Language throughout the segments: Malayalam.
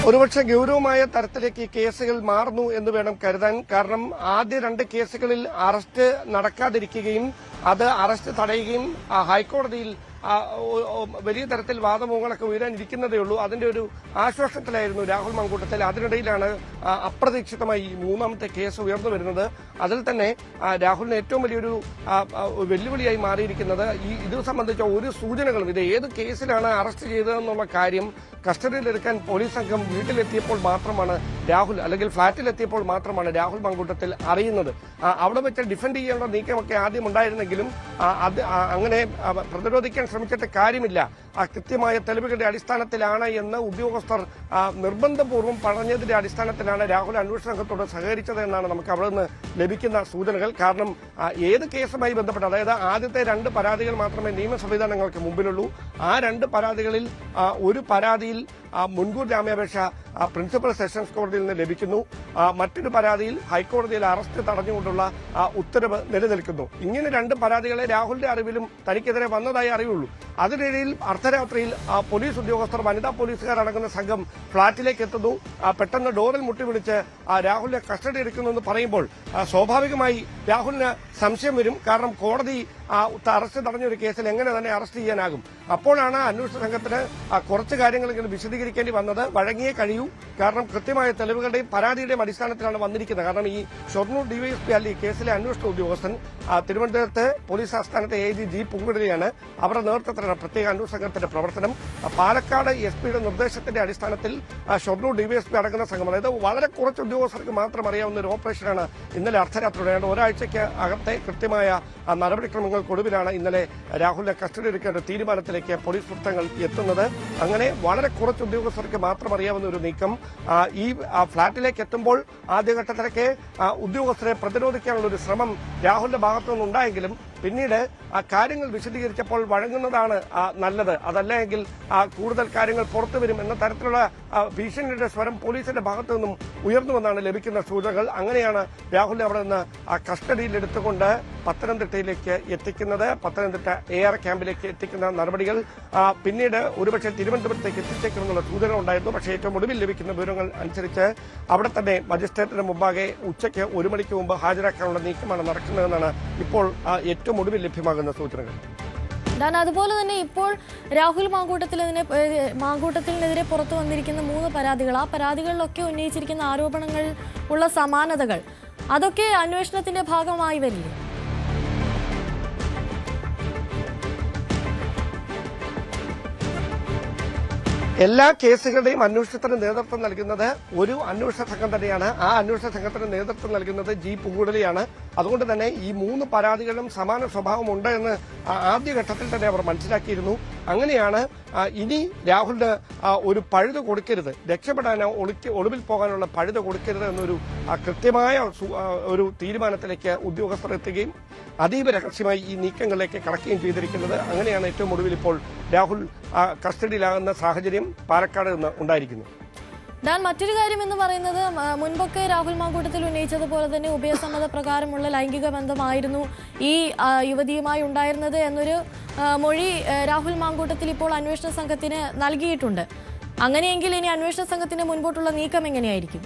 ഒരുപക്ഷെ ഗൌരവമായ തരത്തിലേക്ക് കേസുകൾ മാറുന്നു എന്ന് വേണം കരുതാൻ. കാരണം ആദ്യ 2 കേസുകളിൽ അറസ്റ്റ് നടക്കാതിരിക്കുകയും അത് അറസ്റ്റ് തടയുകയും ഹൈക്കോടതിയിൽ വലിയ തരത്തിൽ വാദമുഖങ്ങളൊക്കെ ഉയരാനിരിക്കുന്നതേ ഉള്ളൂ. അതിന്റെ ഒരു ആശ്വാസത്തിലായിരുന്നു രാഹുൽ മാങ്കൂട്ടത്തിൽ. അതിനിടയിലാണ് അപ്രതീക്ഷിതമായി ഈ 3ാമത്തെ കേസ് ഉയർന്നു വരുന്നത്. അതിൽ തന്നെ രാഹുലിന് ഏറ്റവും വലിയൊരു വെല്ലുവിളിയായി മാറിയിരിക്കുന്നത് ഇത് സംബന്ധിച്ച ഒരു സൂചനകളും ഇത് ഏത് കേസിലാണ് അറസ്റ്റ് ചെയ്തതെന്നുള്ള കാര്യം കസ്റ്റഡിയിലെടുക്കാൻ പോലീസ് സംഘം വീട്ടിലെത്തിയപ്പോൾ മാത്രമാണ് രാഹുൽ അല്ലെങ്കിൽ ഫ്ളാറ്റിലെത്തിയപ്പോൾ മാത്രമാണ് രാഹുൽ മാങ്കൂട്ടത്തിൽ അറിയുന്നത്. അവിടെ വെച്ച് ഡിഫെൻഡ് ചെയ്യേണ്ട നീക്കമൊക്കെ ആദ്യം ഉണ്ടായിരുന്നെങ്കിലും അങ്ങനെ പ്രതിരോധിക്കാൻ ശ്രമിച്ചിട്ട് കാര്യമില്ല. കൃത്യമായ തെളിവുകളുടെ അടിസ്ഥാനത്തിലാണ് എന്ന് ഉദ്യോഗസ്ഥർ നിർബന്ധപൂർവ്വം പറഞ്ഞതിന്റെ അടിസ്ഥാനത്തിലാണ് രാഹുൽ അന്വേഷണ സംഘത്തോട് സഹകരിച്ചത് എന്നാണ് നമുക്ക് അവിടെ നിന്ന് ലഭിക്കുന്ന സൂചനകൾ. കാരണം ഏത് കേസുമായി ബന്ധപ്പെട്ട് അതായത് ആദ്യത്തെ 2 പരാതികൾ മാത്രമേ നിയമ സംവിധാനങ്ങൾക്ക് മുമ്പിലുള്ളൂ. ആ 2 പരാതികളിൽ ഒരു പരാതിയിൽ മുൻകൂർ ജാമ്യാപേക്ഷ പ്രിൻസിപ്പൽ സെഷൻസ് കോടതിയിൽ നിന്ന് ലഭിക്കുന്നു. മറ്റൊരു പരാതിയിൽ ഹൈക്കോടതിയിൽ അറസ്റ്റ് തടഞ്ഞുകൊണ്ടുള്ള ഉത്തരവ് നിലനിൽക്കുന്നു. ഇങ്ങനെ 2 പരാതികളെ രാഹുലിന്റെ അറിവിലും തനിക്കെതിരെ വന്നതായി അറിയുള്ളൂ. അതിനിടയിൽ അർദ്ധരാത്രിയിൽ പോലീസ് ഉദ്യോഗസ്ഥർ വനിതാ പോലീസുകാരടങ്ങുന്ന സംഘം ഫ്ളാറ്റിലേക്ക് എത്തുന്നു. പെട്ടെന്ന് ഡോറിൽ മുട്ടിവിളിച്ച് രാഹുലിനെ കസ്റ്റഡി എടുക്കുന്നുവെന്ന് പറയുമ്പോൾ സ്വാഭാവികമായി രാഹുലിന് സംശയം വരും. കാരണം കോടതി അറസ്റ്റ് തടഞ്ഞൊരു കേസിൽ എങ്ങനെ തന്നെ അറസ്റ്റ് ചെയ്യാനാകും? അപ്പോഴാണ് അന്വേഷണ സംഘത്തിന് കുറച്ച് കാര്യങ്ങളെങ്കിലും വിശദീകരിക്കേണ്ടി വന്നത്. വഴങ്ങിയേ കഴിയൂ. കാരണം കൃത്യമായ തെളിവുകളുടെയും പരാതിയുടെയും അടിസ്ഥാനത്തിലാണ് വന്നിരിക്കുന്നത്. കാരണം ഈ ഷൊർണൂർ ഡിവൈഎസ്പി അല്ല ഈ കേസിലെ അന്വേഷണ ഉദ്യോഗസ്ഥൻ. തിരുവനന്തപുരത്ത് പോലീസ് ആസ്ഥാനത്തെ AIG ജി പൂങ്കുഴലിയാണ്. അവരുടെ നേതൃത്വത്തിലാണ് പ്രത്യേക അന്വേഷണ സംഘത്തിന്റെ പ്രവർത്തനം. പാലക്കാട് എസ്പിയുടെ നിർദ്ദേശത്തിന്റെ അടിസ്ഥാനത്തിൽ ഷൊർണൂർ ഡിവൈഎസ്പി അടങ്ങുന്ന സംഘം അതായത് വളരെ കുറച്ച് ഉദ്യോഗസ്ഥർക്ക് മാത്രം അറിയാവുന്ന ഒരു ഓപ്പറേഷനാണ് ഇന്നലെ അർദ്ധരാത്രിയോടെ ഒരാഴ്ചയ്ക്ക് അകത്തെ കൃത്യമായ നടപടിക്രമങ്ങൾക്കൊടുവിലാണ് ഇന്നലെ രാഹുലിനെ കസ്റ്റഡി എടുക്കേണ്ട തീരുമാനത്തിലേക്ക് പോലീസ് വൃത്തങ്ങൾ എത്തുന്നത്. അങ്ങനെ വളരെ കുറച്ച് ഉദ്യോഗസ്ഥർക്ക് മാത്രം അറിയാവുന്ന ഒരു നീക്കം ഈ ഫ്ളാറ്റിലേക്ക് എത്തുമ്പോൾ ആദ്യഘട്ടത്തിലൊക്കെ ഉദ്യോഗസ്ഥരെ പ്രതിരോധിക്കാനുള്ള ഒരു ശ്രമം രാഹുലിന്റെ ഭാഗത്തുനിന്നുണ്ടായെങ്കിലും പിന്നീട് കാര്യങ്ങൾ വിശദീകരിച്ചപ്പോൾ വഴങ്ങുന്നതാണ് നല്ലത്. അതല്ല എങ്കിൽ കൂടുതൽ കാര്യങ്ങൾ പുറത്തുവരും എന്ന തരത്തിലുള്ള ഭീഷണിയുടെ സ്വരം പോലീസിന്റെ ഭാഗത്തു നിന്നും ഉയർന്നുവെന്നാണ് ലഭിക്കുന്ന സൂചനകൾ. അങ്ങനെയാണ് രാഹുലിനെ അവിടെ നിന്ന് കസ്റ്റഡിയിലെടുത്തുകൊണ്ട് പത്തനംതിട്ടയിലേക്ക് എത്തിക്കുന്നത്. പത്തനംതിട്ട AR ക്യാമ്പിലേക്ക് എത്തിക്കുന്ന നടപടികൾ പിന്നീട് ഒരുപക്ഷെ തിരുവനന്തപുരത്തേക്ക് എത്തിച്ചേക്കുമെന്നുള്ള സൂചന ഉണ്ടായിരുന്നു. പക്ഷേ ഏറ്റവും ഒടുവിൽ ലഭിക്കുന്ന വിവരങ്ങൾ അനുസരിച്ച് അവിടെ തന്നെ മജിസ്ട്രേറ്റിന് മുമ്പാകെ ഉച്ചയ്ക്ക് 1 മണിക്ക് മുമ്പ് ഹാജരാക്കാനുള്ള നീക്കമാണ് നടക്കുന്നതെന്നാണ് ഇപ്പോൾ ഏറ്റവും ഒടുവിൽ ലഭ്യമാകുന്ന സൂചനകൾ. അതുപോലെ തന്നെ ഇപ്പോൾ രാഹുൽ മാങ്കൂട്ടത്തിനെതിരെ പുറത്തു വന്നിരിക്കുന്ന 3 പരാതികൾ ആ പരാതികളിലൊക്കെ ഉന്നയിച്ചിരിക്കുന്ന ആരോപണങ്ങൾ ഉള്ള സമാനതകൾ അതൊക്കെ അന്വേഷണത്തിന്റെ ഭാഗമായി വരില്ലേ? എല്ലാ കേസുകളുടെയും അന്വേഷണത്തിന് നേതൃത്വം നൽകുന്നത് ഒരു അന്വേഷണ സംഘം തന്നെയാണ്. ആ അന്വേഷണ സംഘത്തിന് നേതൃത്വം നൽകുന്നത് ജി പൂങ്കുഴലിയാണ്. അതുകൊണ്ട് തന്നെ ഈ 3 പരാതികളിലും സമാന സ്വഭാവമുണ്ട് എന്ന് ആദ്യഘട്ടത്തിൽ തന്നെ അവർ മനസ്സിലാക്കിയിരുന്നു. അങ്ങനെയാണ് ഇനി രാഹുലിന് ഒരു പഴുത് കൊടുക്കരുത്, രക്ഷപ്പെടാനോ ഒളിവിൽ പോകാനുള്ള പഴുത് കൊടുക്കരുത് എന്നൊരു കൃത്യമായ ഒരു തീരുമാനത്തിലേക്ക് ഉദ്യോഗസ്ഥർ എത്തുകയും അതീവ രഹസ്യമായി ഈ നീക്കങ്ങളിലേക്ക് കടക്കുകയും ചെയ്തിരിക്കുന്നത്. അങ്ങനെയാണ് ഏറ്റവും ഒടുവിൽ ഇപ്പോൾ രാഹുൽ കസ്റ്റഡിയിലാകുന്ന സാഹചര്യം പാലക്കാട് നിന്ന് ഉണ്ടായിരിക്കുന്നു. മറ്റൊരു കാര്യം എന്ന് പറയുന്നത് മുൻപൊക്കെ രാഹുൽ മാങ്കൂട്ടത്തിൽ ഉന്നയിച്ചതുപോലെ തന്നെ ഉഭയസമ്മത പ്രകാരമുള്ള ലൈംഗിക ബന്ധമായിരുന്നു ഈ യുവതിയുമായി ഉണ്ടായിരുന്നത് എന്നൊരു മൊഴി രാഹുൽ മാങ്കൂട്ടത്തിൽ ഇപ്പോൾ അന്വേഷണ സംഘത്തിന് നൽകിയിട്ടുണ്ട്. അങ്ങനെയെങ്കിൽ ഇനി അന്വേഷണ സംഘത്തിന്റെ മുൻപോട്ടുള്ള നീക്കം എങ്ങനെയായിരിക്കും?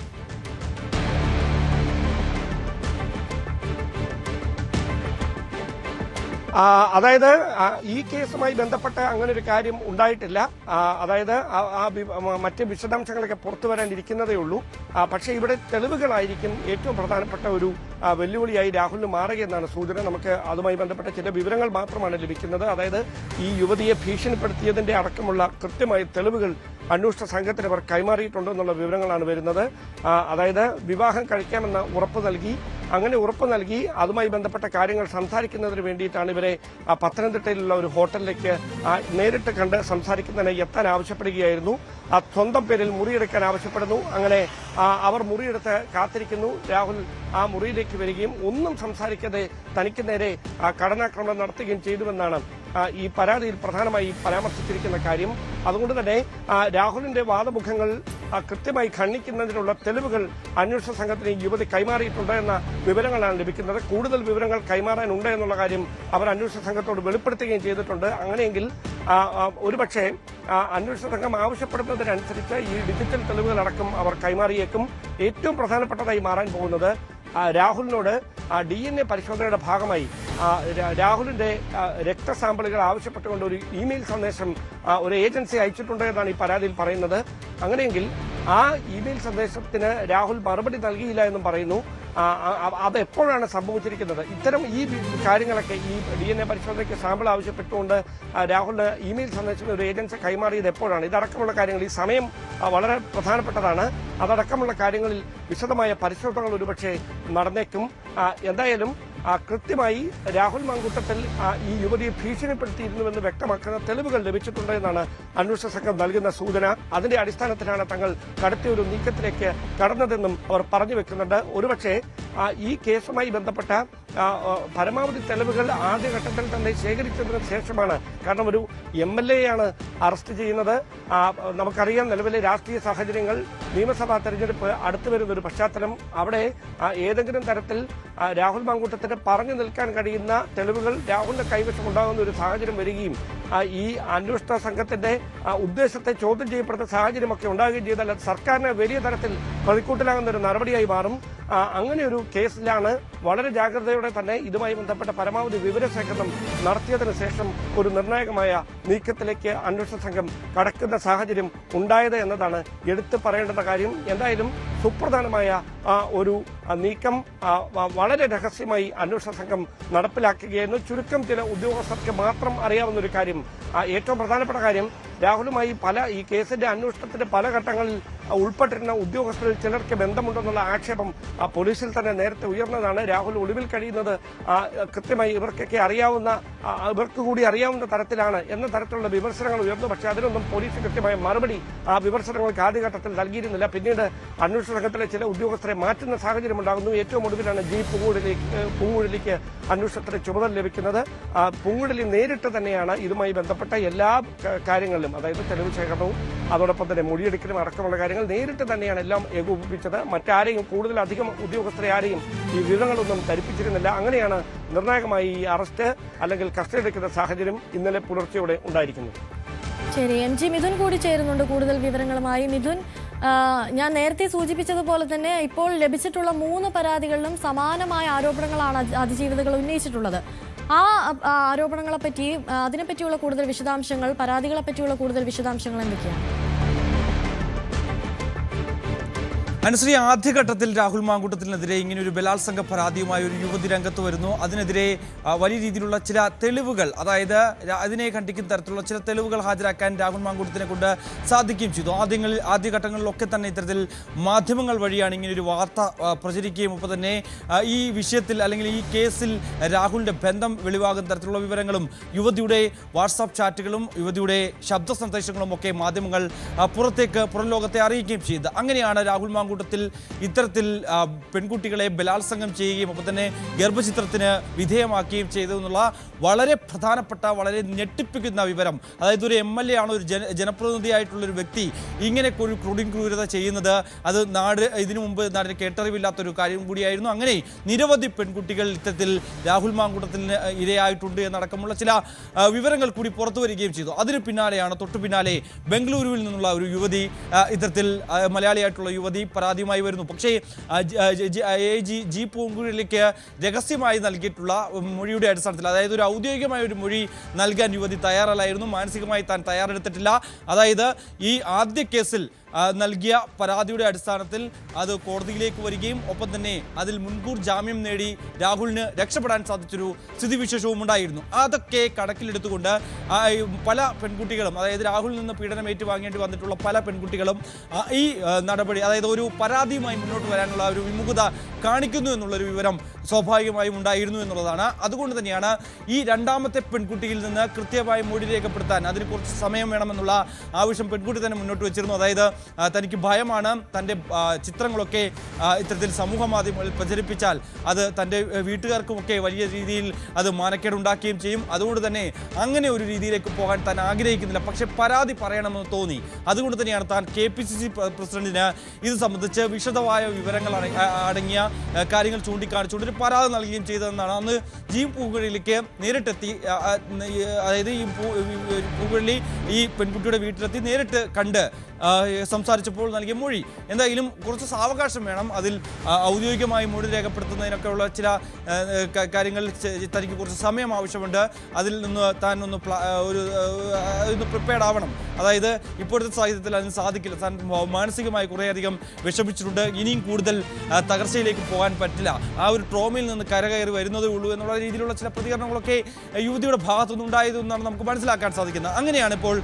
അതായത് ഈ കേസുമായി ബന്ധപ്പെട്ട് അങ്ങനെ ഒരു കാര്യം ഉണ്ടായിട്ടില്ല. അതായത് മറ്റ് വിശദാംശങ്ങളൊക്കെ പുറത്തു വരാനിരിക്കുന്നതേ ഉള്ളൂ. പക്ഷേ ഇവിടെ തെളിവുകളായിരിക്കും ഏറ്റവും പ്രധാനപ്പെട്ട ഒരു വെല്ലുവിളിയായി രാഹുലിന് മാറുകയെന്നാണ് സൂചന. നമുക്ക് അതുമായി ബന്ധപ്പെട്ട ചില വിവരങ്ങൾ മാത്രമാണ് ലഭിക്കുന്നത്. അതായത് ഈ യുവതിയെ ഭീഷണിപ്പെടുത്തിയതിന്റെ അടക്കമുള്ള കൃത്യമായ തെളിവുകൾ അന്വേഷണ സംഘത്തിന് അവർ കൈമാറിയിട്ടുണ്ടെന്നുള്ള വിവരങ്ങളാണ് വരുന്നത്. അതായത് വിവാഹം കഴിക്കാമെന്ന് ഉറപ്പ് നൽകി, അങ്ങനെ ഉറപ്പ് നൽകി അതുമായി ബന്ധപ്പെട്ട കാര്യങ്ങൾ സംസാരിക്കുന്നതിന് വേണ്ടിയിട്ടാണ് ഇവരെ പത്തനംതിട്ടയിലുള്ള ഒരു ഹോട്ടലിലേക്ക് നേരിട്ട് കണ്ട് സംസാരിക്കുന്നതിന് എത്താൻ ആവശ്യപ്പെടുകയായിരുന്നു. സ്വന്തം പേരിൽ മുറിയെടുക്കാൻ ആവശ്യപ്പെടുന്നു. അങ്ങനെ അവർ മുറിയെടുത്ത് കാത്തിരിക്കുന്നു. രാഹുൽ ആ മുറിയിലേക്ക് വരികയും ഒന്നും സംസാരിക്കാതെ തനിക്ക് നേരെ കടന്നാക്രമണം നടത്തുകയും ചെയ്തുവെന്നാണ് ഈ പരാതിയിൽ പ്രധാനമായി പരാമർശിച്ചിരിക്കുന്ന കാര്യം. അതുകൊണ്ട് തന്നെ രാഹുലിന്റെ വാദമുഖങ്ങൾ കൃത്യമായി ഖണ്ഡിക്കുന്നതിനുള്ള തെളിവുകൾ അന്വേഷണ സംഘത്തിന് യുവതി കൈമാറിയിട്ടുണ്ട് എന്ന വിവരങ്ങളാണ് ലഭിക്കുന്നത്. കൂടുതൽ വിവരങ്ങൾ കൈമാറാനുണ്ട് എന്നുള്ള കാര്യം അവർ അന്വേഷണ സംഘത്തോട് വെളിപ്പെടുത്തുകയും ചെയ്തിട്ടുണ്ട്. അങ്ങനെയെങ്കിൽ ഒരുപക്ഷെ അന്വേഷണ സംഘം ആവശ്യപ്പെടുന്നതിനനുസരിച്ച് ഈ ഡിജിറ്റൽ തെളിവുകളടക്കം അവർ കൈമാറിയേക്കും. ഏറ്റവും പ്രധാനപ്പെട്ടതായി മാറാൻ പോകുന്നത് രാഹുലിനോട് DNA പരിശോധനയുടെ ഭാഗമായി രാഹുലിന്റെ രക്തസാമ്പിളുകൾ ആവശ്യപ്പെട്ടുകൊണ്ട് ഒരു ഇമെയിൽ സന്ദേശം ഒരു ഏജൻസി അയച്ചിട്ടുണ്ട് എന്നാണ് ഈ പരാതിയിൽ പറയുന്നത്. അങ്ങനെയെങ്കിൽ ആ ഇമെയിൽ സന്ദേശത്തിന് രാഹുൽ മറുപടി നൽകിയില്ല എന്നും പറയുന്നു. അത് എപ്പോഴാണ് സംഭവിച്ചിരിക്കുന്നത്? ഇത്തരം ഈ കാര്യങ്ങളൊക്കെ ഈ DNA പരിശോധനയ്ക്ക് സാമ്പിൾ ആവശ്യപ്പെട്ടുകൊണ്ട് രാഹുലിന് ഇമെയിൽ സന്ദേശം ഒരു ഏജൻസി കൈമാറിയത് എപ്പോഴാണ്? ഇതടക്കമുള്ള കാര്യങ്ങൾ, ഈ സമയം വളരെ പ്രധാനപ്പെട്ടതാണ്. അതടക്കമുള്ള കാര്യങ്ങളിൽ വിശദമായ പരിശോധനകൾ ഒരുപക്ഷെ നടന്നേക്കും. എന്തായാലും കൃത്യമായി രാഹുൽ മാങ്കൂട്ടത്തിൽ ഈ യുവതിയെ ഭീഷണിപ്പെടുത്തിയിരുന്നുവെന്ന് വ്യക്തമാക്കുന്ന തെളിവുകൾ ലഭിച്ചിട്ടുണ്ട് എന്നാണ് അന്വേഷണ സംഘം നൽകുന്ന സൂചന. അതിന്റെ അടിസ്ഥാനത്തിലാണ് തങ്ങൾ കടുത്ത ഒരു നീക്കത്തിലേക്ക് കടന്നതെന്നും അവർ പറഞ്ഞു വെക്കുന്നുണ്ട്. ഒരുപക്ഷെ ഈ കേസുമായി ബന്ധപ്പെട്ട പരമാവധി തെളിവുകൾ ആദ്യഘട്ടത്തിൽ തന്നെ ശേഖരിച്ചതിന് ശേഷമാണ്. കാരണം ഒരു MLA യാണ് അറസ്റ്റ് ചെയ്യുന്നത്. നമുക്കറിയാം നിലവിലെ രാഷ്ട്രീയ സാഹചര്യങ്ങൾ, നിയമസഭാ തെരഞ്ഞെടുപ്പ് അടുത്തു വരുന്ന ഒരു പശ്ചാത്തലം. അവിടെ ഏതെങ്കിലും തരത്തിൽ രാഹുൽ മാങ്കൂട്ടത്തിന് പറഞ്ഞു നിൽക്കാൻ കഴിയുന്ന തെളിവുകൾ രാഹുലിന്റെ കൈവശം ഉണ്ടാകുന്ന ഒരു സാഹചര്യം വരികയും ഈ അന്വേഷണ സംഘത്തിന്റെ ഉദ്ദേശത്തെ ചോദ്യം ചെയ്യപ്പെടുന്ന സാഹചര്യമൊക്കെ ഉണ്ടാകുകയും ചെയ്താൽ അത് സർക്കാരിന് വലിയ തരത്തിൽ പ്രതിക്കൂട്ടിലാകുന്ന ഒരു നടപടിയായി മാറും. അങ്ങനെ ഒരു കേസിലാണ് വളരെ ജാഗ്രതയോടെ തന്നെ ഇതുമായി ബന്ധപ്പെട്ട പരമാവധി വിവരശേഖരണം നടത്തിയതിനു ശേഷം ഒരു നിർണായകമായ നീക്കത്തിലേക്ക് അന്വേഷണ സംഘം കടക്കുന്ന സാഹചര്യം ഉണ്ടായത് എന്നതാണ് എടുത്തു പറയേണ്ടുന്ന കാര്യം. എന്തായാലും സുപ്രധാനമായ ഒരു നീക്കം വളരെ രഹസ്യമായി അന്വേഷണ സംഘം നടപ്പിലാക്കുകയായിരുന്നു. ചുരുക്കം ചില ഉദ്യോഗസ്ഥർക്ക് മാത്രം അറിയാവുന്ന ഒരു കാര്യം, ഏറ്റവും പ്രധാനപ്പെട്ട കാര്യം, രാഹുലുമായി ഈ കേസിന്റെ അന്വേഷണത്തിന്റെ പല ഘട്ടങ്ങളിൽ ഉൾപ്പെട്ടിരുന്ന ഉദ്യോഗസ്ഥരിൽ ചിലർക്ക് ബന്ധമുണ്ടെന്നുള്ള ആക്ഷേപം പോലീസിൽ തന്നെ നേരത്തെ ഉയർന്നതാണ്. രാഹുൽ ഒളിവിൽ കഴിയുന്നത് കൃത്യമായി ഇവർക്ക് കൂടി അറിയാവുന്ന തരത്തിലാണ് എന്ന തരത്തിലുള്ള വിമർശനങ്ങൾ ഉയർന്നു. പക്ഷേ അതിനൊന്നും പോലീസ് കൃത്യമായ മറുപടി ആ വിമർശനങ്ങൾക്ക് ആദ്യഘട്ടത്തിൽ നൽകിയിരുന്നില്ല. പിന്നീട് അന്വേഷണ സംഘത്തിലെ ചില ഉദ്യോഗസ്ഥരെ മാറ്റുന്ന സാഹചര്യം ഉണ്ടാകുന്നു. ഏറ്റവും ഒടുവിലാണ് പൂങ്കുഴലിക്ക് അന്വേഷണത്തിന് ചുമതല ലഭിക്കുന്നത്. പൂങ്കുഴലി നേരിട്ട് തന്നെയാണ് ഇതുമായി ബന്ധപ്പെട്ട എല്ലാ കാര്യങ്ങളിലും, അതായത് തെളിവ് ശേഖരണവും അതോടൊപ്പം തന്നെ മൊഴിയെടുക്കലും അടക്കമുള്ള കാര്യങ്ങൾ നേരിട്ട് തന്നെയാണ് എല്ലാം ഏകോപിപ്പിച്ചത്. മറ്റാരെയും അധികം ഉദ്യോഗസ്ഥരെ ആരെയും ഈ വിവരങ്ങളൊന്നും ധരിപ്പിച്ചിരുന്നില്ല. അങ്ങനെയാണ് നിർണായകമായി ഈ അറസ്റ്റ് അല്ലെങ്കിൽ കസ്റ്റഡി എടുക്കുന്ന സാഹചര്യം ഇന്നലെ പുലർച്ചെയോടെ ഉണ്ടായിരിക്കുന്നത്. ശരി, MG മിഥുൻ കൂടി ചേരുന്നുണ്ട് കൂടുതൽ വിവരങ്ങളുമായി. മിഥുൻ, ഞാൻ നേരത്തെ സൂചിപ്പിച്ചതുപോലെ തന്നെ ഇപ്പോൾ ലഭിച്ചിട്ടുള്ള 3 പരാതികളിലും സമാനമായ ആരോപണങ്ങളാണ് അതിജീവിതകൾ ഉന്നയിച്ചിട്ടുള്ളത്. ആ ആരോപണങ്ങളെ പറ്റിയും അതിനെപ്പറ്റിയുള്ള കൂടുതൽ വിശദാംശങ്ങൾ, പരാതികളെ പറ്റിയുള്ള കൂടുതൽ വിശദാംശങ്ങൾ എന്തൊക്കെയാണ്? അനുശ്രീ, ആദ്യഘട്ടത്തിൽ രാഹുൽ മാങ്കൂട്ടത്തിനെതിരെ ഇങ്ങനെ ഒരു ബലാത്സംഗ പരാതിയുമായി ഒരു യുവതി രംഗത്ത് വരുന്നു. അതിനെതിരെ വലിയ രീതിയിലുള്ള ചില തെളിവുകൾ, അതായത് അതിനെ ഖണ്ഡിക്കുന്ന തരത്തിലുള്ള ചില തെളിവുകൾ ഹാജരാക്കാൻ രാഹുൽ മാങ്കൂട്ടത്തിനെ കൊണ്ട് സാധിക്കുകയും ചെയ്തു. ആദ്യഘട്ടങ്ങളിലൊക്കെ തന്നെ ഇത്തരത്തിൽ മാധ്യമങ്ങൾ വഴിയാണ് ഇങ്ങനെയൊരു വാർത്ത പ്രചരിക്കുകയും ഒപ്പം തന്നെ ഈ വിഷയത്തിൽ അല്ലെങ്കിൽ ഈ കേസിൽ രാഹുലിന്റെ ബന്ധം വെളിവാകുന്ന തരത്തിലുള്ള വിവരങ്ങളും യുവതിയുടെ വാട്സാപ്പ് ചാറ്റുകളും യുവതിയുടെ ശബ്ദ സന്ദേശങ്ങളും ഒക്കെ മാധ്യമങ്ങൾ പുറം ലോകത്തെ അറിയിക്കുകയും ചെയ്തത്. അങ്ങനെയാണ് രാഹുൽ മാങ്കൂട്ടത്തിൽ ഇത്തരത്തിൽ പെൺകുട്ടികളെ ബലാത്സംഗം ചെയ്യുകയും ഒപ്പം തന്നെ ഗർഭചിത്രത്തിന് വിധേയമാക്കുകയും ചെയ്തതെന്നുള്ള വളരെ പ്രധാനപ്പെട്ട, വളരെ ഞെട്ടിപ്പിക്കുന്ന വിവരം. അതായത് ഒരു MLA ആണ്, ഒരു ജനപ്രതിനിധിയായിട്ടുള്ളൊരു വ്യക്തി ഇങ്ങനെ ഒരു ക്രൂരത ചെയ്യുന്നത്, അത് ഇതിനു മുമ്പ് നാടിന് കേട്ടറിവില്ലാത്തൊരു കാര്യം കൂടിയായിരുന്നു. അങ്ങനെ നിരവധി പെൺകുട്ടികൾ ഇത്തരത്തിൽ രാഹുൽ മാങ്കൂട്ടത്തിന് ഇരയായിട്ടുണ്ട് എന്നടക്കമുള്ള ചില വിവരങ്ങൾ കൂടി പുറത്തു വരികയും ചെയ്തു. അതിന് പിന്നാലെയാണ്, തൊട്ടു പിന്നാലെ ബംഗളൂരുവിൽ നിന്നുള്ള ഒരു യുവതി, ഇത്തരത്തിൽ മലയാളിയായിട്ടുള്ള യുവതി പരാതിയുമായി വരുന്നു. പക്ഷേ ജി പൂങ്കുഴലിക്ക് രഹസ്യമായി നൽകിയിട്ടുള്ള മൊഴിയുടെ അടിസ്ഥാനത്തിൽ, അതായത് ഒരു ഔദ്യോഗികമായ ഒരു മൊഴി നൽകാൻ യുവതി തയ്യാറല്ലായിരുന്നു. മാനസികമായി താൻ തയ്യാറെടുത്തിട്ടില്ല. അതായത് ഈ ആദ്യ കേസിൽ നൽകിയ പരാതിയുടെ അടിസ്ഥാനത്തിൽ അത് കോടതിയിലേക്ക് വരികയും ഒപ്പം തന്നെ അതിൽ മുൻകൂർ ജാമ്യം നേടി രാഹുലിന് രക്ഷപ്പെടാൻ സാധിച്ചൊരു സ്ഥിതിവിശേഷവും ഉണ്ടായിരുന്നു. അതൊക്കെ കണക്കിലെടുത്തുകൊണ്ട് പല പെൺകുട്ടികളും, അതായത് രാഹുലിൽ നിന്ന് പീഡനം ഏറ്റുവാങ്ങേണ്ടി വന്നിട്ടുള്ള പല പെൺകുട്ടികളും ഈ നടപടി, അതായത് ഒരു പരാതിയുമായി മുന്നോട്ട് വരാനുള്ള ഒരു വിമുഖത കാണിക്കുന്നു എന്നുള്ളൊരു വിവരം സ്വാഭാവികമായും ഉണ്ടായിരുന്നു എന്നുള്ളതാണ്. അതുകൊണ്ട് തന്നെയാണ് ഈ രണ്ടാമത്തെ പെൺകുട്ടിയിൽ നിന്ന് കൃത്യമായി മൊഴി രേഖപ്പെടുത്താൻ അതിന് കുറച്ച് സമയം വേണമെന്നുള്ള ആവശ്യം പെൺകുട്ടി തന്നെ മുന്നോട്ട് വെച്ചിരുന്നു. അതായത് തനിക്ക് ഭയമാണ്. തൻ്റെ ചിത്രങ്ങളൊക്കെ ഇത്തരത്തിൽ സമൂഹ മാധ്യമങ്ങളിൽ പ്രചരിപ്പിച്ചാൽ അത് തൻ്റെ വീട്ടുകാർക്കുമൊക്കെ വലിയ രീതിയിൽ അത് മാനക്കേടുണ്ടാക്കുകയും ചെയ്യും. അതുകൊണ്ട് തന്നെ അങ്ങനെ ഒരു രീതിയിലേക്ക് പോകാൻ താൻ ആഗ്രഹിക്കുന്നില്ല. പക്ഷേ പരാതി പറയണമെന്ന് തോന്നി. അതുകൊണ്ട് തന്നെയാണ് താൻ KPCC പ്രസിഡന്റിന് ഇത് സംബന്ധിച്ച് വിശദമായ വിവരങ്ങൾ അടങ്ങിയ കാര്യങ്ങൾ ചൂണ്ടിക്കാണിച്ചുകൊണ്ട് ഒരു പരാതി നൽകുകയും ചെയ്തതെന്നാണ്. അന്ന് ജീം പൂങ്കുഴലിലേക്ക് നേരിട്ടെത്തി, അതായത് ഈ പൂങ്കുഴലി ഈ പെൺകുട്ടിയുടെ വീട്ടിലെത്തി നേരിട്ട് കണ്ട് സംസാരിച്ചപ്പോൾ നൽകിയ മൊഴി. എന്തായാലും കുറച്ച് സാവകാശം വേണം. അതിൽ ഔദ്യോഗികമായി മൊഴി രേഖപ്പെടുത്തുന്നതിനൊക്കെ ഉള്ള ചില കാര്യങ്ങൾ തനിക്ക് കുറച്ച് സമയം ആവശ്യമുണ്ട്. അതിൽ നിന്ന് താൻ ഒന്ന് പ്രിപ്പയർഡ് ആവണം. അതായത് ഇപ്പോഴത്തെ സാഹചര്യത്തിൽ അതിന് സാധിക്കില്ല. താൻ മാനസികമായി കുറേയധികം വിഷമിച്ചിട്ടുണ്ട്. ഇനിയും കൂടുതൽ തകർച്ചയിലേക്ക് പോകാൻ പറ്റില്ല. ആ ഒരു ട്രോമയിൽ നിന്ന് കരകയറി വരുന്നതേ ഉള്ളൂ എന്നുള്ള രീതിയിലുള്ള ചില പ്രതികരണങ്ങളൊക്കെ യുവതിയുടെ ഭാഗത്തുനിന്ന് ഉണ്ടായതെന്നാണ് നമുക്ക് മനസ്സിലാക്കാൻ സാധിക്കുന്നത്. അങ്ങനെയാണ് ഇപ്പോൾ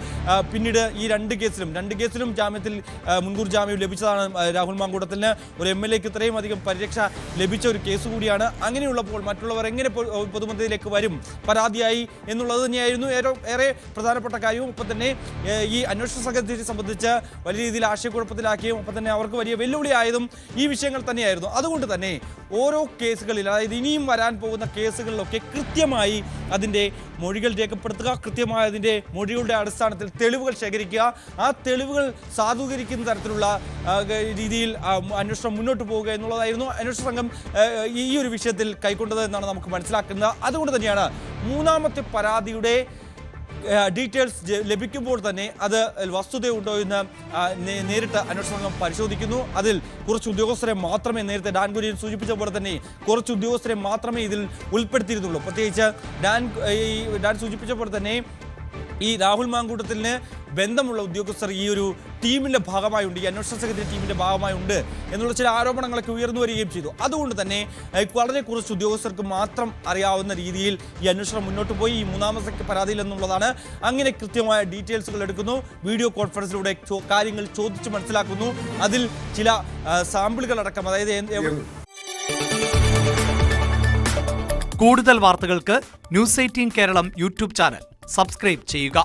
പിന്നീട് ഈ രണ്ട് കേസിലും ജാമ്യത്തിൽ മുൻകൂർ ജാമ്യം ലഭിച്ചതാണ് രാഹുൽ മാങ്കൂട്ടത്തിന്. ഒരു MLAക്ക് ഇത്രയും അധികം പരിരക്ഷ ലഭിച്ച ഒരു കേസ് കൂടിയാണ്. അങ്ങനെയുള്ളപ്പോൾ മറ്റുള്ളവർ എങ്ങനെ പൊതുമധ്യത്തിലേക്ക് വരും പരാതിയായി എന്നുള്ളത് തന്നെയായിരുന്നു ഏറെ പ്രധാനപ്പെട്ട കാര്യവും. ഒപ്പം തന്നെ ഈ അന്വേഷണ സംഘത്തെ സംബന്ധിച്ച് വലിയ രീതിയിൽ ആശയക്കുഴപ്പത്തിലാക്കിയും ഒപ്പം തന്നെ അവർക്ക് വലിയ വെല്ലുവിളിയായതും ഈ വിഷയങ്ങൾ തന്നെയായിരുന്നു. അതുകൊണ്ട് തന്നെ ഓരോ കേസുകളിൽ, അതായത് ഇനിയും വരാൻ പോകുന്ന കേസുകളിലൊക്കെ കൃത്യമായി അതിൻ്റെ മൊഴികൾ രേഖപ്പെടുത്തുക, കൃത്യമായി അതിൻ്റെ മൊഴികളുടെ അടിസ്ഥാനത്തിൽ തെളിവുകൾ ശേഖരിക്കുക, ആ തെളിവുകൾ സാധൂകരിക്കുന്ന തരത്തിലുള്ള രീതിയിൽ അന്വേഷണം മുന്നോട്ട് പോവുക എന്നുള്ളതായിരുന്നു അന്വേഷണ സംഘം ഈ ഒരു വിഷയത്തിൽ കൈക്കൊണ്ടത് എന്നാണ് നമുക്ക് മനസ്സിലാക്കുന്നത്. അതുകൊണ്ട് തന്നെയാണ് മൂന്നാമത്തെ പരാതിയുടെ ഡീറ്റെയിൽസ് ലഭിക്കുമ്പോൾ തന്നെ അത് വസ്തുതയുണ്ടോ എന്ന് നേരിട്ട് അന്വേഷണ സംഘം പരിശോധിക്കുന്നു. അതിൽ കുറച്ച് ഉദ്യോഗസ്ഥരെ മാത്രമേ, നേരത്തെ ഡാൻ കുര്യൻ സൂചിപ്പിച്ച പോലെ തന്നെ കുറച്ച് ഉദ്യോഗസ്ഥരെ മാത്രമേ ഇതിൽ ഉൾപ്പെടുത്തിയിരുന്നുള്ളൂ. പ്രത്യേകിച്ച് ഡാൻ സൂചിപ്പിച്ച പോലെ തന്നെ ഈ രാഹുൽ മാങ്കൂട്ടത്തിന് ബന്ധമുള്ള ഉദ്യോഗസ്ഥർ ഈ ഒരു ടീമിൻ്റെ ഭാഗമായുണ്ട്, ഈ അന്വേഷണ സംഘത്തിൻ്റെ ടീമിൻ്റെ ഭാഗമായുണ്ട് എന്നുള്ള ചില ആരോപണങ്ങളൊക്കെ ഉയർന്നു വരികയും ചെയ്തു. അതുകൊണ്ട് തന്നെ വളരെ കുറച്ച് ഉദ്യോഗസ്ഥർക്ക് മാത്രം അറിയാവുന്ന രീതിയിൽ ഈ അന്വേഷണം മുന്നോട്ട് പോയി. ഈ മൂന്നാമത്തെ പരാതിയിൽ എന്നുള്ളതാണ്. അങ്ങനെ കൃത്യമായ ഡീറ്റെയിൽസുകൾ എടുക്കുന്നു, വീഡിയോ കോൺഫറൻസിലൂടെ കാര്യങ്ങൾ ചോദിച്ച് മനസ്സിലാക്കുന്നു. അതിൽ ചില സാമ്പിളുകൾ അടക്കം, അതായത് കൂടുതൽ വാർത്തകൾക്ക് News 18 Keralam YouTube channel subscribe ചെയ്യുക.